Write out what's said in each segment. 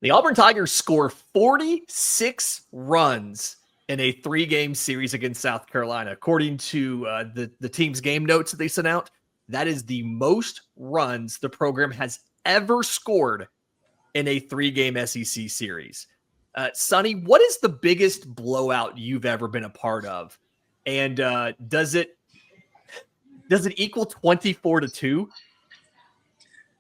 The Auburn Tigers score 46 runs in a 3-game series against South Carolina. According to the team's game notes that they sent out, that is the most runs the program has ever scored in a 3-game SEC series. Sonny, what is the biggest blowout you've ever been a part of? And does it equal 24-2?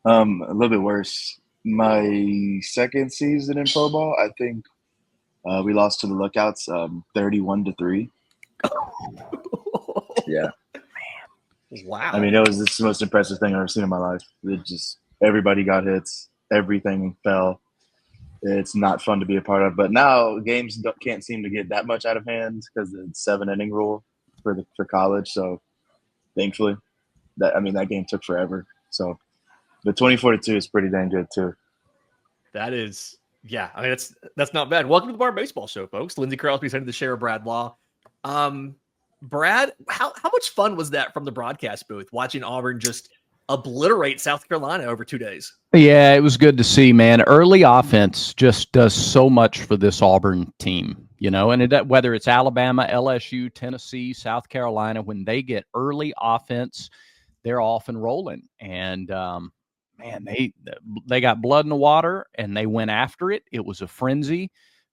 A little bit worse. My second season in pro ball, I think we lost to the Lookouts 31-3. Yeah. Wow. I mean, this is the most impressive thing I've ever seen in my life. It just, everybody got hits. Everything fell. It's not fun to be a part of. But now games can't seem to get that much out of hand because of the 7-inning rule for college. So thankfully, that game took forever. So the 24-2 is pretty dang good too. That is, yeah. I mean, that's not bad. Welcome to the Bar Baseball Show, folks. Lindsay Crosby's headed to the share of Brad Law. Brad, how much fun was that from the broadcast booth, watching Auburn just obliterate South Carolina over 2 days? Yeah, it was good to see, man. Early offense just does so much for this Auburn team, and whether it's Alabama, LSU, Tennessee, South Carolina, when they get early offense, they're off and rolling. And, man, they got blood in the water, and they went after it. It was a frenzy.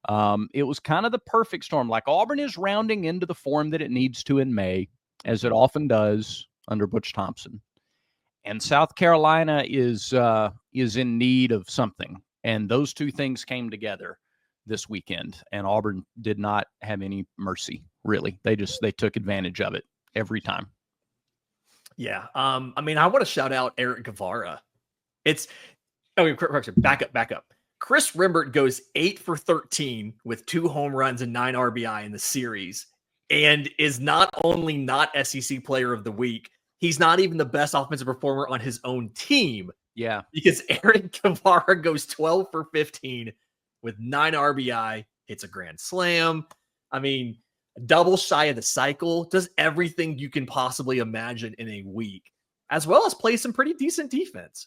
It was kind of the perfect storm. Like, Auburn is rounding into the form that it needs to in May, as it often does under Butch Thompson. And South Carolina is in need of something. And those two things came together this weekend. And Auburn did not have any mercy, really. They took advantage of it every time. Yeah. I want to shout out Eric Guevara. Back up. Chris Rimbert goes 8 for 13 with 2 home runs and 9 RBI in the series, and is not only not SEC Player of the Week, he's not even the best offensive performer on his own team. Yeah. Because Eric Guevara goes 12 for 15 with 9 RBI, hits a grand slam. I mean, double shy of the cycle, does everything you can possibly imagine in a week, as well as play some pretty decent defense.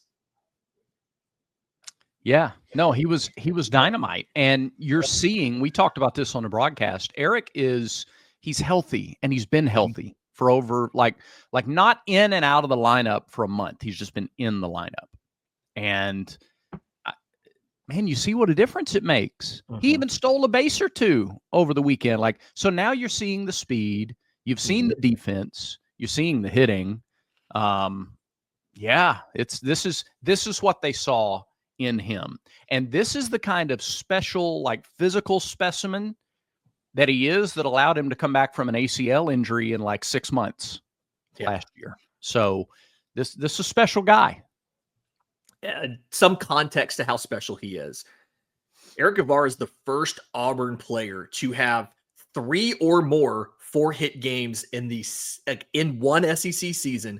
Yeah, no, he was dynamite. And you're seeing, we talked about this on the broadcast, Eric he's healthy, and he's been healthy for over, like not in and out of the lineup for a month. He's just been in the lineup. And man, you see what a difference it makes. Mm-hmm. He even stole a base or 2 over the weekend. So now you're seeing the speed, you've seen the defense, you're seeing the hitting. Yeah, this is what they saw in him. And this is the kind of special, physical specimen that he is, that allowed him to come back from an ACL injury in 6 months last year. So this is a special guy. Some context to how special he is. Eric Guevara is the first Auburn player to have 3 or more 4-hit games in one SEC season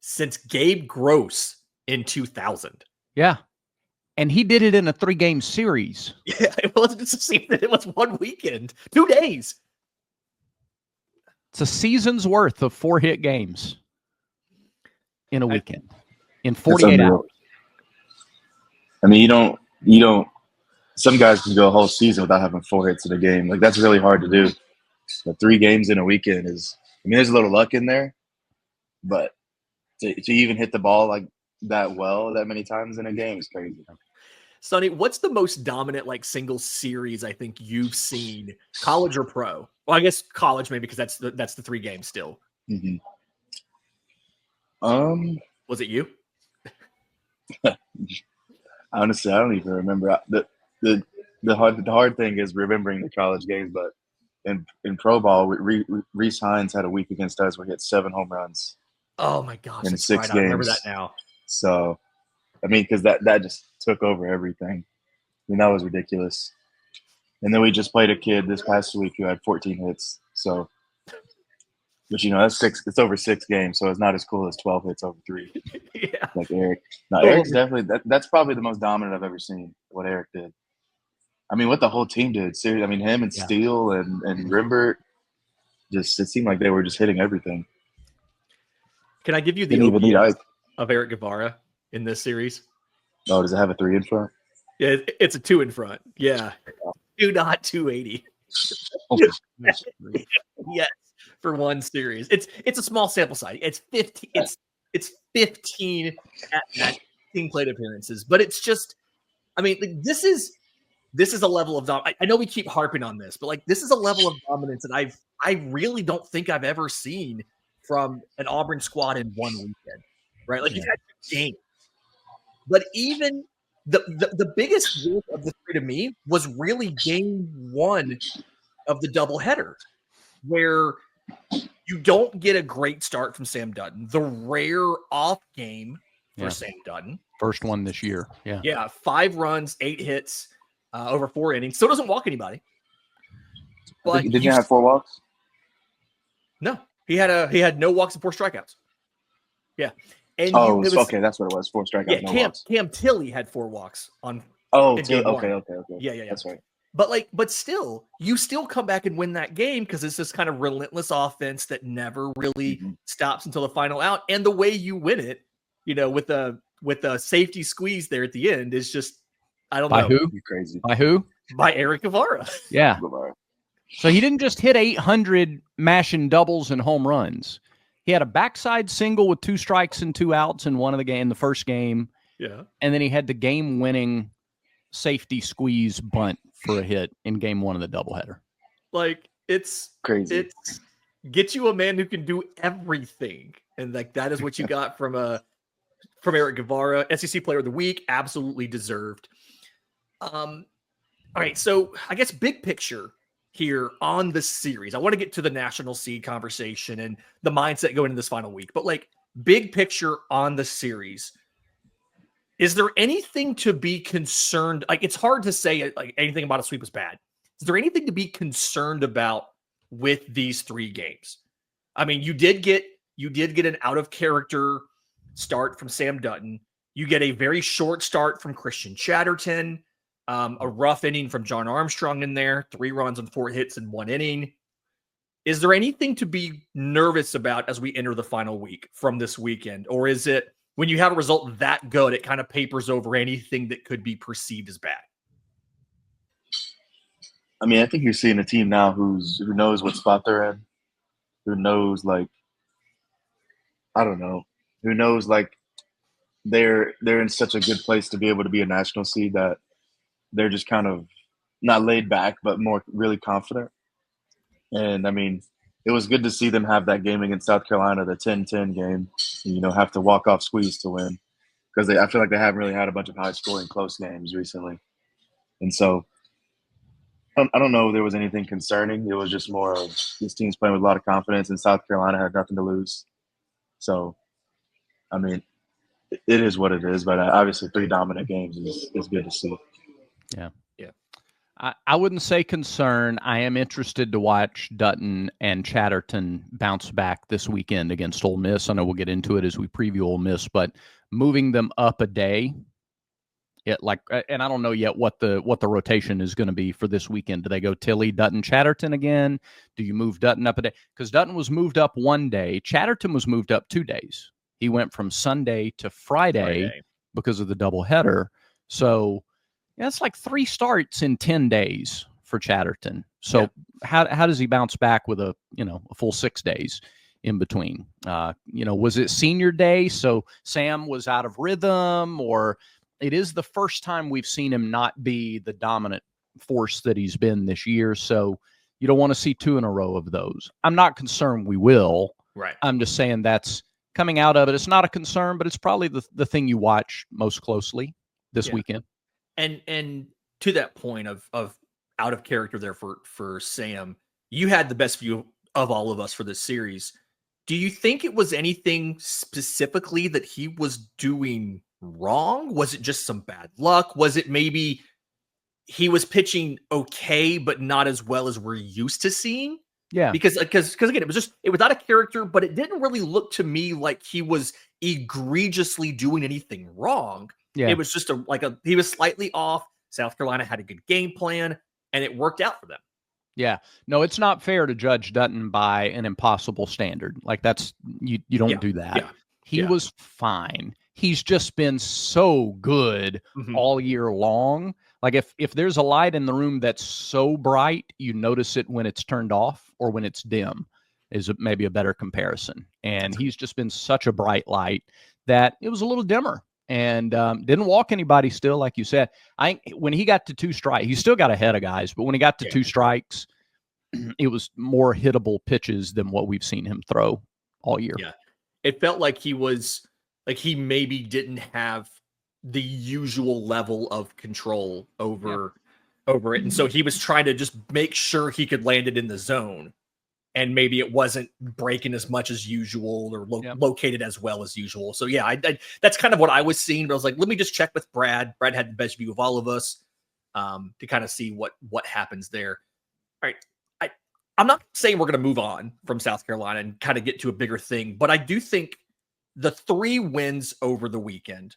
since Gabe Gross in 2000. Yeah. And he did it in a 3-game series. Yeah, it wasn't just a season. It was 1 weekend, 2 days. It's a season's worth of 4-hit games in a weekend, in 48 hours. I mean, you don't. Some guys can go a whole season without having 4 hits in a game. That's really hard to do. But 3 games in a weekend is. I mean, there's a little luck in there, but to even hit the ball that many times in a game is crazy. Sonny, what's the most dominant single series I think you've seen, college or pro? Well, I guess college maybe, because that's the 3 games still. Mm-hmm. Was it you? Honestly, I don't even remember. The hard thing is remembering the college games, but in pro ball, Reese Hines had a week against us where he hit 7 home runs. Oh my gosh! In 6 games. I remember that now. So, I mean, because that just took over everything. I mean, that was ridiculous. And then we just played a kid this past week who had 14 hits. So, but that's 6. It's over 6 games, so it's not as cool as 12 hits over 3. Yeah. Like Eric. No, Eric's definitely that's probably the most dominant I've ever seen. What Eric did. I mean, what the whole team did. Seriously, I mean, him and Steele and Rimbert. It seemed like they were just hitting everything. Can I give you the OPS of Eric Guevara in this series? Oh, does it have a 3 in front? Yeah, it's a 2 in front. Yeah. 2.280. Oh, Yes, for one series. It's a small sample size. It's 15. It's 15 at that team plate appearances, but it's just. I mean, like, this is a level of I know we keep harping on this, but like this is a level of dominance that I really don't think I've ever seen from an Auburn squad in one weekend. Right? Like you've had games, but even the biggest win of the three to me was really game one of the doubleheader, where you don't get a great start from Sam Dutton. The rare off game for Sam Dutton. First one this year. Yeah. Yeah. 5 runs, 8 hits, over 4 innings. Still doesn't walk anybody. But did you have 4 walks? No. He had no walks and 4 strikeouts. Yeah. And okay, that's what it was. 4 strikeouts. Yeah, Cam Tilley had 4 walks on. Okay. Yeah. That's right. But still, you still come back and win that game because it's this kind of relentless offense that never really stops until the final out. And the way you win it, with a safety squeeze there at the end is just, I don't know. By who? Crazy. By who? By Eric Guevara. Yeah. So he didn't just hit 800 mashing doubles and home runs. He had a backside single with 2 strikes and 2 outs in the first game. Yeah. And then he had the game-winning safety squeeze bunt for a hit in game 1 of the doubleheader. Like, it's crazy. It's get you a man who can do everything. And like that is what you got from Eric Guevara, SEC Player of the Week, absolutely deserved. All right, so I guess big picture here on the series. I want to get to the national seed conversation and the mindset going into this final week, but like big picture on the series, is there anything to be concerned? Like, it's hard to say like anything about a sweep is bad. Is there anything to be concerned about with these 3 games? I mean, you did get an out of character start from Sam Dutton. You get a very short start from Christian Chatterton. A rough inning from John Armstrong in there, 3 runs and 4 hits in 1 inning. Is there anything to be nervous about as we enter the final week from this weekend? Or is it when you have a result that good, it kind of papers over anything that could be perceived as bad? I mean, I think you're seeing a team now who knows what spot they're in, who knows, like, I don't know, who knows, like, they're in such a good place to be able to be a national seed that they're just kind of not laid back, but more really confident. And I mean, it was good to see them have that game against South Carolina, the 10-10 game, and, have to walk off squeeze to win, because I feel like they haven't really had a bunch of high scoring close games recently. And so I don't know if there was anything concerning. It was just more of this team's playing with a lot of confidence, and South Carolina had nothing to lose. So, I mean, it is what it is, but obviously 3 dominant games is good to see. Yeah. I wouldn't say concern. I am interested to watch Dutton and Chatterton bounce back this weekend against Ole Miss. I know we'll get into it as we preview Ole Miss, but moving them up a day, and I don't know yet what the rotation is going to be for this weekend. Do they go Tilley, Dutton, Chatterton again? Do you move Dutton up a day? Because Dutton was moved up 1 day. Chatterton was moved up 2 days. He went from Sunday to Friday because of the doubleheader. So it's like 3 starts in 10 days for Chatterton. So how does he bounce back with a full 6 days in between? Was it senior day? So Sam was out of rhythm, or it is the first time we've seen him not be the dominant force that he's been this year. So you don't want to see 2 in a row of those. I'm not concerned we will. Right. I'm just saying that's coming out of it. It's not a concern, but it's probably the thing you watch most closely this weekend. And to that point of out of character there for Sam, you had the best view of all of us for this series. Do you think it was anything specifically that he was doing wrong? Was it just some bad luck? Was it maybe he was pitching okay, but not as well as we're used to seeing? Yeah. Because again, it was out of character, but it didn't really look to me like he was egregiously doing anything wrong. Yeah. It was just he was slightly off. South Carolina had a good game plan, and it worked out for them. Yeah. No, it's not fair to judge Dutton by an impossible standard. Like you don't do that. Yeah. He was fine. he's just been so good all year long. Like if there's a light in the room that's so bright, you notice it when it's turned off or when it's dim is maybe a better comparison. And he's just been such a bright light that it was a little dimmer and didn't walk anybody still, like you said. When he got to 2 strikes, he still got ahead of guys, but when he got to 2 strikes, it was more hittable pitches than what we've seen him throw all year. Yeah. It felt like he maybe didn't have the usual level of control over it. And so he was trying to just make sure he could land it in the zone. And maybe it wasn't breaking as much as usual or located as well as usual. So yeah, I that's kind of what I was seeing. But I was like, let me just check with Brad. Brad had the best view of all of us to kind of see what happens there. All right. I'm not saying we're going to move on from South Carolina and kind of get to a bigger thing, but I do think the 3 wins over the weekend,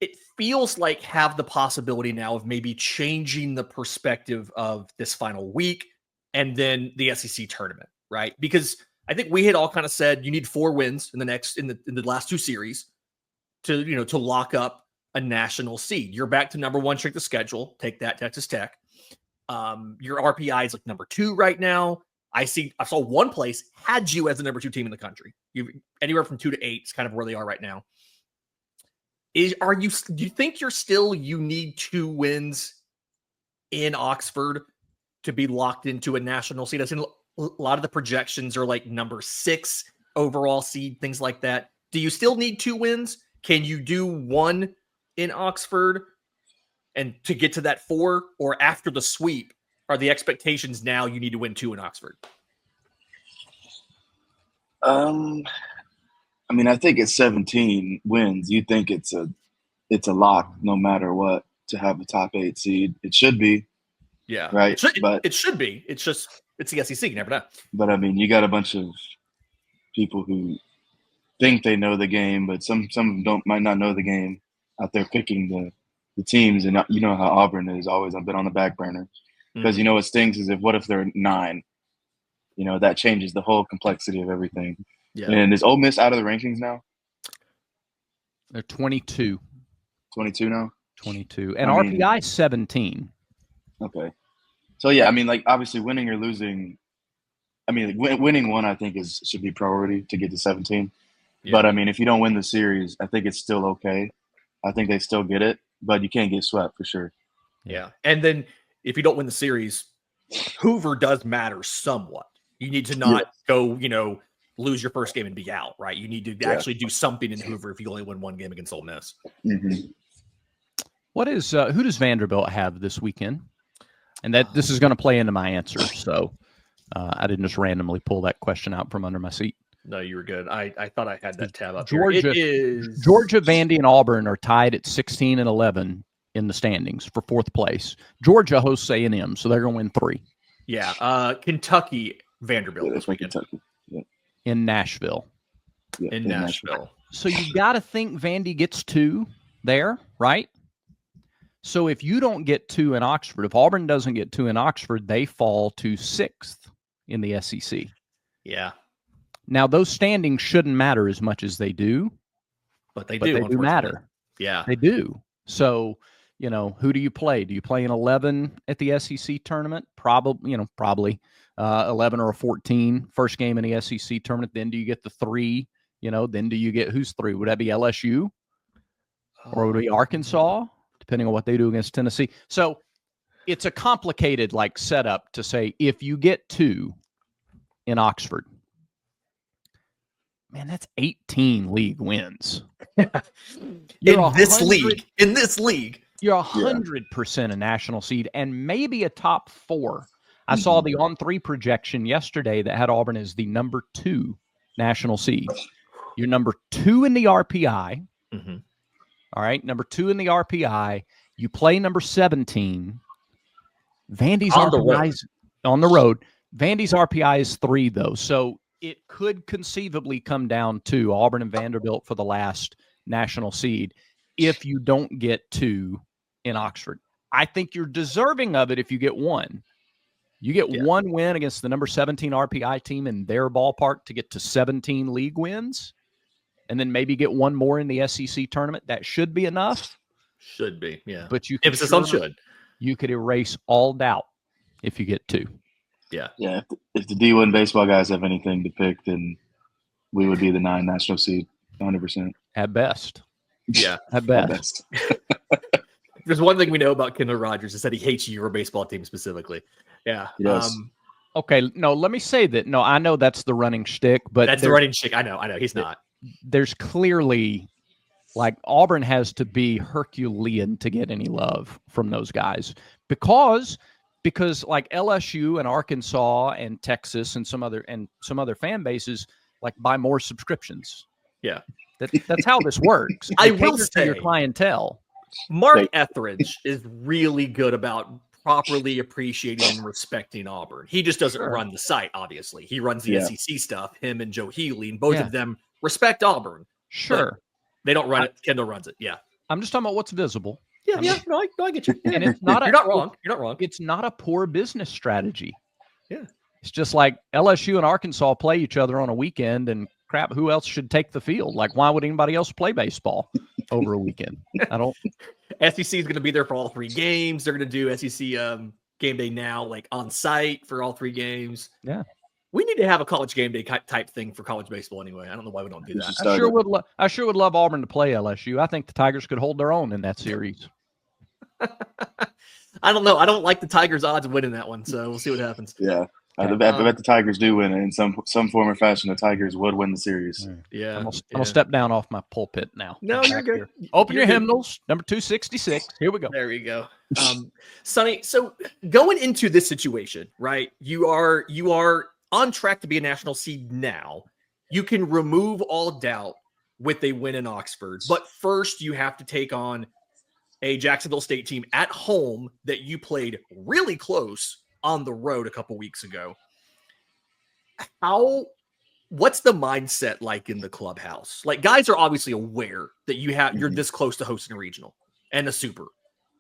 it feels like have the possibility now of maybe changing the perspective of this final week and then the SEC tournament, right? Because I think we had all kind of said you need 4 wins in the last 2 series to lock up a national seed. You're back to number 1 strength of schedule. Take that, Texas Tech. Your RPI is like number 2 right now. I saw one place had you as the number 2 team in the country. You anywhere from 2 to 8 is kind of where they are right now. Do you think you need 2 wins in Oxford to be locked into a national seed? I've seen a lot of the projections are like number 6 overall seed, things like that. Do you still need 2 wins? Can you do 1 in Oxford and to get to that 4, or after the sweep, are the expectations now you need to win 2 in Oxford? I mean, I think it's 17 wins. You think it's a lock no matter what to have a top 8 seed. It should be. Yeah. Right. It should be. It's the SEC. You never know. But I mean, you got a bunch of people who think they know the game, but some might not know the game out there picking the teams. And you know how Auburn is always a bit on the back burner because what stings is what if they're 9? That changes the whole complexity of everything. Yeah. And is Ole Miss out of the rankings now? They're 22. 22 now? 22. And RPI 17. Okay. So, yeah, I mean, like, obviously winning or losing – I mean, like, winning 1 I think should be priority to get to 17. Yeah. But, I mean, if you don't win the series, I think it's still okay. I think they still get it, but you can't get swept for sure. Yeah. And then if you don't win the series, Hoover does matter somewhat. You need to not go, lose your first game and be out, right? You need to actually do something in Hoover if you only win 1 game against Ole Miss. Mm-hmm. Who does Vanderbilt have this weekend? And this is going to play into my answer. So I didn't just randomly pull that question out from under my seat. No, you were good. I thought I had that tab up Georgia, here. Georgia, Vandy, and Auburn are tied at 16 and 11 in the standings for 4th place. Georgia hosts A&M, so they're going to win 3. Yeah. Kentucky, Vanderbilt this weekend. Kentucky. Yeah. In Nashville. Yeah, in Nashville. So you got to think Vandy gets 2 there, right? So if you don't get 2 in Oxford, if Auburn doesn't get 2 in Oxford, they fall to 6th in the SEC. Yeah. Now, those standings shouldn't matter as much as they do. But they do matter. Yeah. They do. So, who do you play? Do you play an 11 at the SEC tournament? Probably 11 or a 14 first game in the SEC tournament. Then do you get the 3? Then do you get who's 3? Would that be LSU? Or would it be Arkansas? Depending on what they do against Tennessee. So it's a complicated setup to say if you get 2 in Oxford, man, that's 18 league wins. In this league. You're 100% a national seed and maybe a top 4. I saw the On3 projection yesterday that had Auburn as the number 2 national seed. You're number 2 in the RPI. Mm-hmm. All right, number 2 in the RPI. You play number 17. Vandy's RPI on the road. Vandy's RPI is 3, though. So it could conceivably come down to Auburn and Vanderbilt for the last national seed if you don't get 2 in Oxford. I think you're deserving of it if you get 1. You get 1 win against the number 17 RPI team in their ballpark to get to 17 league wins. and then maybe get one more in the SEC tournament. That should be enough. Should be, yeah. But you could Emphasis on should. You could erase all doubt if you get 2. Yeah. If the D1 baseball guys have anything to pick, then we would be the 9 national seed, 100%. At best. Yeah. At best. There's one thing we know about Kendall Rogers is that he hates your baseball team specifically. Yeah. Yes. Okay. No, let me say that. No, I know that's the running shtick, but that's the running shtick. I know. He's not. There's clearly, like, Auburn has to be Herculean to get any love from those guys because like LSU and Arkansas and Texas and some other fan bases like buy more subscriptions. Yeah. That's how this works. I will say, to your clientele. Mark Etheridge is really good about properly appreciating and respecting Auburn. He just doesn't run the site, obviously. He runs the SEC stuff, him and Joe Healy, and both of them respect Auburn. Sure. They don't run it. Kendall runs it. Yeah. I'm just talking about what's visible. Yeah. No, I get you. And it's not You're not wrong. You're not wrong. It's not a poor business strategy. Yeah. It's just like LSU and Arkansas play each other on a weekend, and crap, who else should take the field? Like, why would anybody else play baseball over a weekend? I don't. SEC is going to be there for all 3 games. They're going to do SEC game day now, like on site for all 3 games. Yeah. We need to have a college game day type thing for college baseball anyway. I don't know why we don't do that. I sure would love Auburn to play LSU. I think the Tigers could hold their own in that series. I don't know. I don't like the Tigers' odds of winning that one, so we'll see what happens. Yeah. I bet the Tigers do win it in some form or fashion. The Tigers would win the series. Yeah. I'm gonna step down off my pulpit now. No, you're good. Open your hymnals, number 266. Here we go. There we go. Sonny, so going into this situation, right? You are on track to be a national seed now. You can remove all doubt with a win in Oxford, but first you have to take on a Jacksonville State team at home that you played really close on the road a couple weeks ago. What's the mindset like in the clubhouse? Like, guys are obviously aware that you're this close to hosting a regional and a super,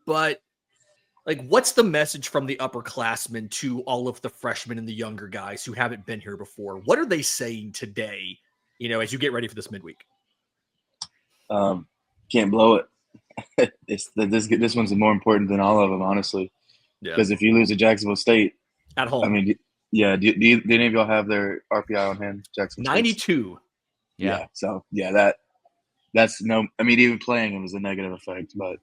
but like, what's the message from the upperclassmen to all of the freshmen and the younger guys who haven't been here before? What are they saying today, as you get ready for this midweek? Can't blow it. This one's more important than all of them, honestly. Because if you lose to Jacksonville State at home, I mean, yeah. Do any of y'all have their RPI on hand? Jacksonville 92. Yeah. So that's no. I mean, even playing them is a negative effect. But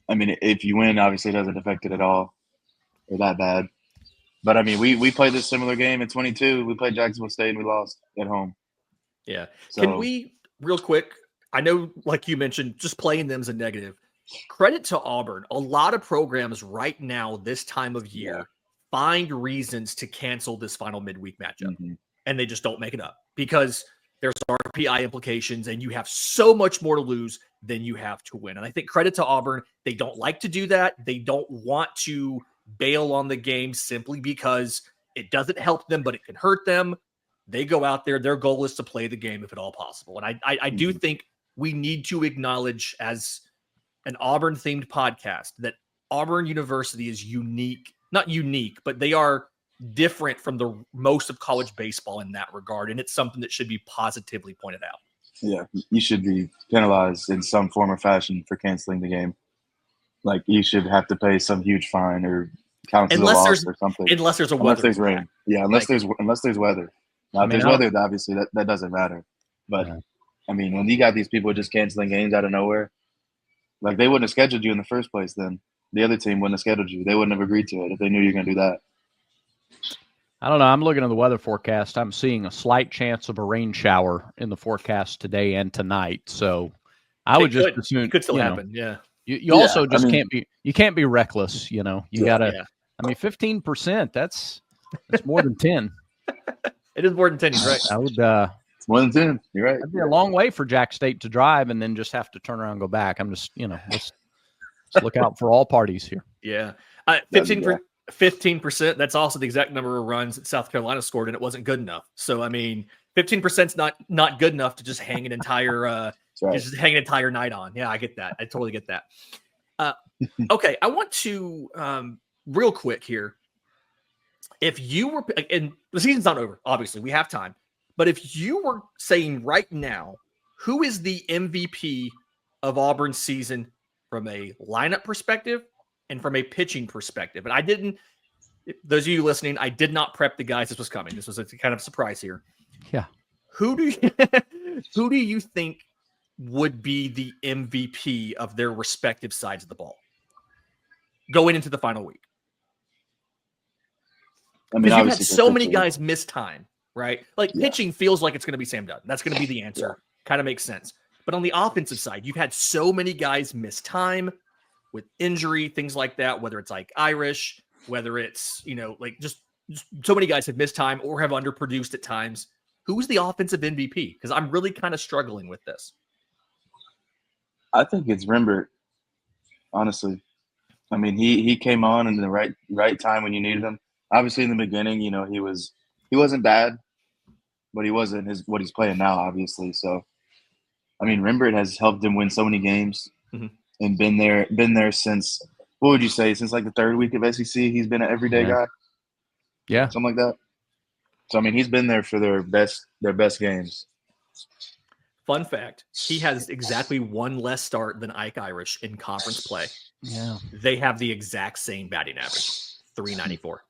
I mean, if you win, obviously it doesn't affect it at all, or that bad. But I mean, we played this similar game in 22. We played Jacksonville State and we lost at home. Yeah. So, can we real quick? I know, like you mentioned, just playing them is a negative. Credit to Auburn. A lot of programs right now, this time of year, find reasons to cancel this final midweek matchup. And they just don't make it up because there's RPI implications and you have so much more to lose than you have to win. And I think credit to Auburn. They don't like to do that. They don't want to bail on the game simply because it doesn't help them, but it can hurt them. They go out there. Their goal is to play the game if at all possible. And I do think we need to acknowledge as an Auburn-themed podcast that Auburn University is unique, not unique, but they are different from the most of college baseball in that regard, and it's something that should be positively pointed out. Yeah, you should be penalized in some form or fashion for canceling the game. Like, you should have to pay some huge fine or count as a loss or something. Unless there's there's rain. Yeah, unless there's weather. Now, if there's weather, obviously that doesn't matter. But I mean, when you got these people just canceling games out of nowhere, like, they wouldn't have scheduled you in the first place then. The other team wouldn't have scheduled you. They wouldn't have agreed to it if they knew you were going to do that. I don't know. I'm looking at the weather forecast. I'm seeing a slight chance of a rain shower in the forecast today and tonight. So I would just assume it could still happen. Yeah. You also just can't be reckless. You gotta. Yeah. I mean, 15%. That's more than 10. It is more than 10. You're right. I would. It's more than 10. You're right. That'd be a long way for Jack State to drive and then just have to turn around and go back. I'm just, let's look out for all parties here. Yeah. 15%. That's also the exact number of runs that South Carolina scored, and it wasn't good enough. So, I mean, 15% is not good enough to just hang an entire just hang an entire night on. Yeah, I get that. I totally get that. Okay, I want to real quick here. If you were, and the season's not over, obviously, we have time. But if you were saying right now, who is the MVP of Auburn's season from a lineup perspective and from a pitching perspective? And I didn't, those of you listening, I did not prep the guys this was coming. This was a kind of surprise here. Yeah. Who do you think would be the MVP of their respective sides of the ball going into the final week? I mean, Because you've had obviously so many guys miss time, right? Like pitching feels like it's going to be Sam Dunn. That's going to be the answer. Kind of makes sense. But on the offensive side, you've had so many guys miss time with injury, things like that, whether it's like Irish, whether it's, like just so many guys have missed time or have underproduced at times. Who's the offensive MVP? Because I'm really kind of struggling with this. I think it's Rembert, honestly. I mean, he came on in the right time when you needed him. Obviously, in the beginning, he wasn't bad, but he wasn't what he's playing now, obviously. So, I mean, Rembert has helped him win so many games and been there since, what would you say, since like the third week of SEC, he's been an everyday guy? Yeah. Something like that. So, I mean, he's been there for their best games. Fun fact, he has exactly one less start than Ike Irish in conference play. Yeah. They have the exact same batting average, 394.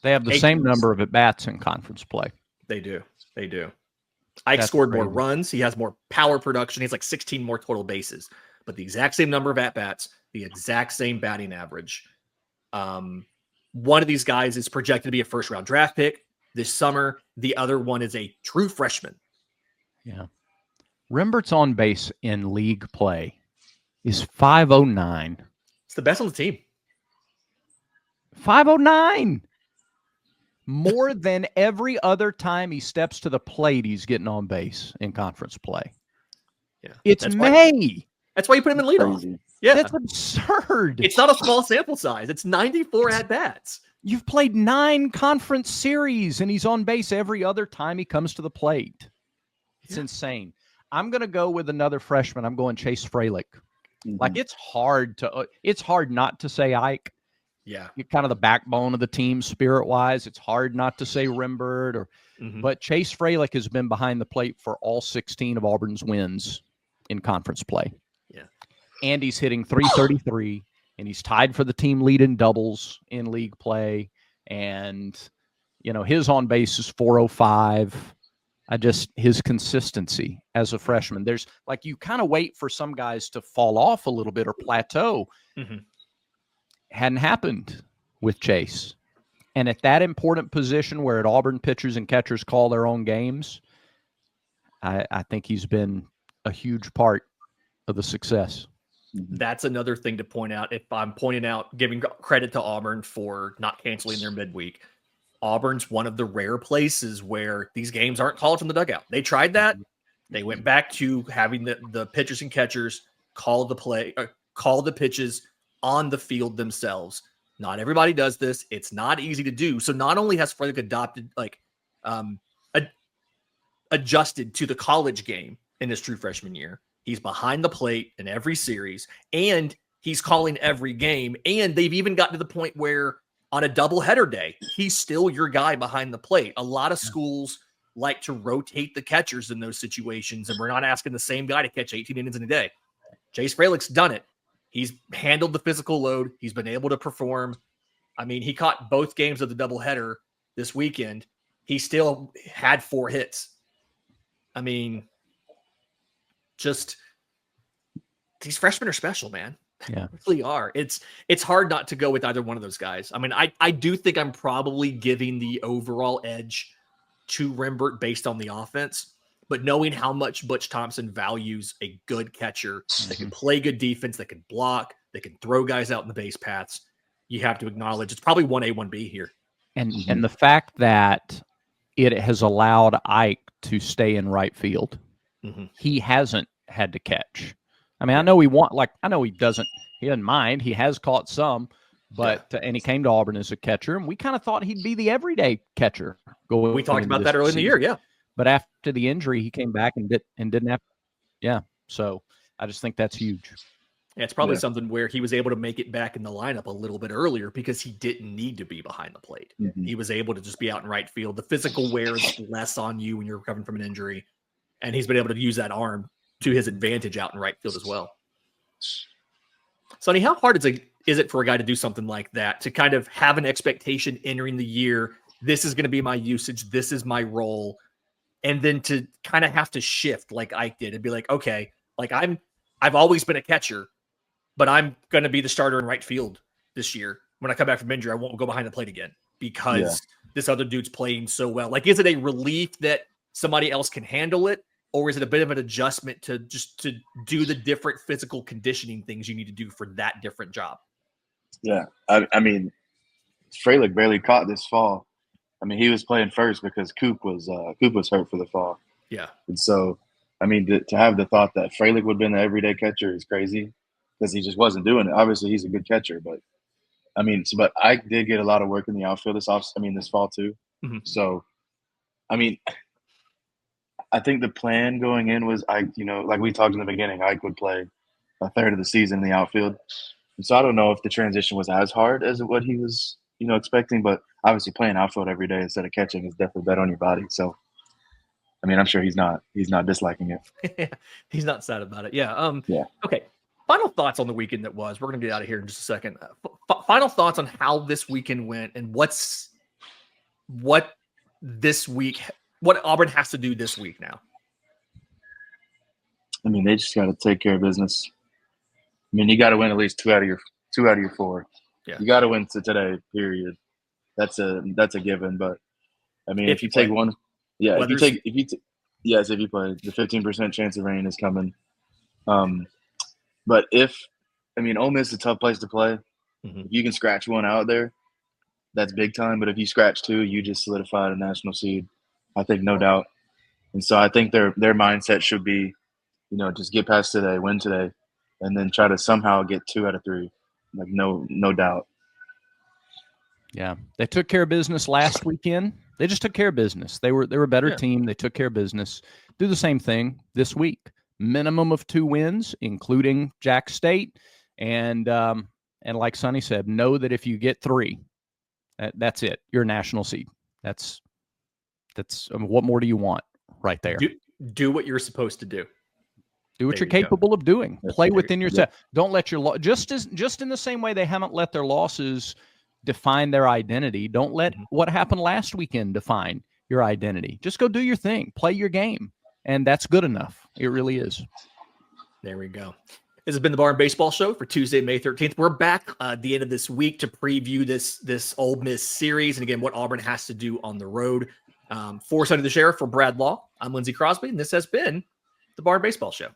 They have the same number of at-bats in conference play. They do. Ike scored more runs. He has more power production. He has like 16 more total bases, but the exact same number of at-bats, the exact same batting average. One of these guys is projected to be a first-round draft pick this summer. The other one is a true freshman. Yeah. Rembert's on base in league play is 509. It's the best on the team. 509. More than every other time he steps to the plate, he's getting on base in conference play. Yeah. It's May. That's why you put him in leadoff. Yeah. That's absurd. It's not a small sample size. It's 94 at-bats. You've played 9 conference series, and he's on base every other time he comes to the plate. It's insane. I'm going to go with another freshman. I'm going Chase Fralick. Like, it's hard not to say Ike. Yeah. You're kind of the backbone of the team spirit-wise. It's hard not to say Rembert. But Chase Fralick has been behind the plate for all 16 of Auburn's wins in conference play. Yeah. And he's hitting 333, and he's tied for the team lead in doubles in league play. And, his on base is 405. His consistency as a freshman. There's like, you kind of wait for some guys to fall off a little bit or plateau. Hadn't happened with Chase. And at that important position where at Auburn pitchers and catchers call their own games, I think he's been a huge part of the success. That's another thing to point out. If I'm pointing out, giving credit to Auburn for not canceling their midweek, Auburn's one of the rare places where these games aren't called from the dugout. They tried that. They went back to having the pitchers and catchers call the pitches on the field themselves. Not everybody does this. It's not easy to do. So not only has Frederick adjusted to the college game in his true freshman year, he's behind the plate in every series, and he's calling every game. And they've even gotten to the point where on a doubleheader day, he's still your guy behind the plate. A lot of schools like to rotate the catchers in those situations, and we're not asking the same guy to catch 18 innings in a day. Chase Fralick's done it. He's handled the physical load. He's been able to perform. I mean, he caught both games of the doubleheader this weekend. He still had 4 hits. I mean, just these freshmen are special, man. Yeah, They really are. It's hard not to go with either one of those guys. I mean, I do think I'm probably giving the overall edge to Rembert based on the offense. But knowing how much Butch Thompson values a good catcher that can play good defense, that can block, that can throw guys out in the base paths, you have to acknowledge it's probably 1A, 1B here. And the fact that it has allowed Ike to stay in right field. He hasn't had to catch. I mean, I know he doesn't mind. He has caught some, but and he came to Auburn as a catcher, and we kind of thought he'd be the everyday catcher. We talked about that early in the year, yeah. But after the injury, he came back and didn't have. Yeah. So I just think that's huge. Yeah, it's probably Yeah. something where he was able to make it back in the lineup a little bit earlier because he didn't need to be behind the plate. Mhm. He was able to just be out in right field. The physical wears less on you when you're recovering from an injury, and he's been able to use that arm to his advantage out in right field as well. Sonny, how hard is it for a guy to do something like that, to kind of have an expectation entering the year, this is going to be my usage, this is my role, and then to kind of have to shift like Ike did and be like, okay, like I've always been a catcher, but I'm going to be the starter in right field this year. When I come back from injury, I won't go behind the plate again because this other dude's playing so well. Like, is it a relief that somebody else can handle it? Or is it a bit of an adjustment to do the different physical conditioning things you need to do for that different job? Yeah. I mean, Frelick barely caught this fall. I mean, he was playing first because Coop was hurt for the fall. Yeah. And so, I mean, to have the thought that Frelick would have been the everyday catcher is crazy because he just wasn't doing it. Obviously, he's a good catcher, but I mean, but I did get a lot of work in the outfield this fall too. Mm-hmm. So, I mean, I think the plan going in was like we talked in the beginning, Ike would play a third of the season in the outfield. And so I don't know if the transition was as hard as what he was, expecting, but obviously playing outfield every day instead of catching is definitely better on your body. So, I mean, I'm sure he's not disliking it. He's not sad about it. Yeah. Yeah. Okay. Final thoughts on the weekend that was. We're going to get out of here in just a second. Final thoughts on how this weekend went and what Auburn has to do this week now. I mean, they just got to take care of business. I mean, you got to win at least two out of your four. Yeah. You got to win today. Period. That's a given. But I mean, if you take one, yeah. If you play, the 15% chance of rain is coming. But Ole Miss is a tough place to play. Mm-hmm. If you can scratch one out there, that's big time. But if you scratch two, you just solidified a national seed. I think, no doubt. And so I think their mindset should be, just get past today, win today, and then try to somehow get 2 out of 3. Like, no doubt. Yeah, they took care of business last weekend. They just took care of business. They were a better team. They took care of business. Do the same thing this week. Minimum of 2 wins, including Jack State, and like Sonny said, know that if you get 3, that's it. You're a national seed. That's what more do you want right there? Do what you're supposed to do. Do what you're capable of doing. Play within yourself. Yeah. Don't let your just in the same way they haven't let their losses define their identity. Don't let what happened last weekend define your identity. Just go do your thing. Play your game. And that's good enough. It really is. There we go. This has been the Barn Baseball Show for Tuesday, May 13th. We're back at the end of this week to preview this Ole Miss series. And again, what Auburn has to do on the road. For Sonny the Sheriff, for Brad Law, I'm Lindsay Crosby, and this has been the Barn Baseball Show.